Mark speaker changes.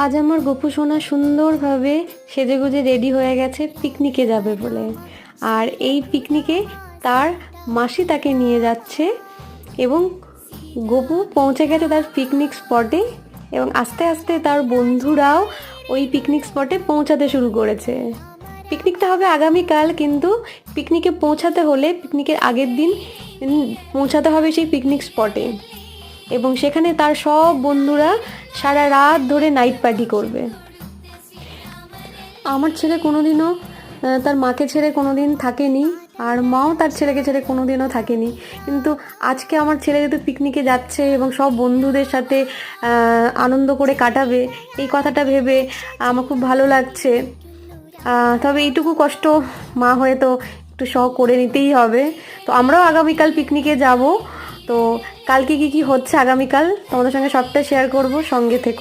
Speaker 1: আজ আমার গপু সোনা সুন্দরভাবে সেজেগুজে রেডি হয়ে গেছে পিকনিকে যাবে বলে। আর এই পিকনিকে তার মাসি তাকে নিয়ে যাচ্ছে এবং গপু পৌঁছে গেছে তার পিকনিক স্পটে এবং আস্তে আস্তে তার বন্ধুরাও ওই পিকনিক স্পটে পৌঁছাতে শুরু করেছে। পিকনিকটা হবে আগামীকাল, কিন্তু পিকনিকে পৌঁছাতে হলে পিকনিকের আগের দিন পৌঁছাতে হবে সেই পিকনিক স্পটে এবং সেখানে তার সব বন্ধুরা সারা রাত ধরে নাইট পার্টি করবে। আমার ছেলে কোনোদিনও তার মাকে ছেড়ে কোনোদিন থাকেনি, আর মাও তার ছেলেকে ছেড়ে কোনোদিনও থাকেনি, কিন্তু আজকে আমার ছেলে যেহেতু পিকনিকে যাচ্ছে এবং সব বন্ধুদের সাথে আনন্দ করে কাটাবে, এই কথাটা ভেবে আমার খুব ভালো লাগছে। তবে এইটুকু কষ্ট মা হয়ে তো একটু শখ করে নিতেই হবে। তো আমরাও আগামীকাল পিকনিকে যাব। তো কালকে কি কি হচ্ছে আগামীকাল তোমাদের সঙ্গে সবটা শেয়ার করব, সঙ্গে থেকো।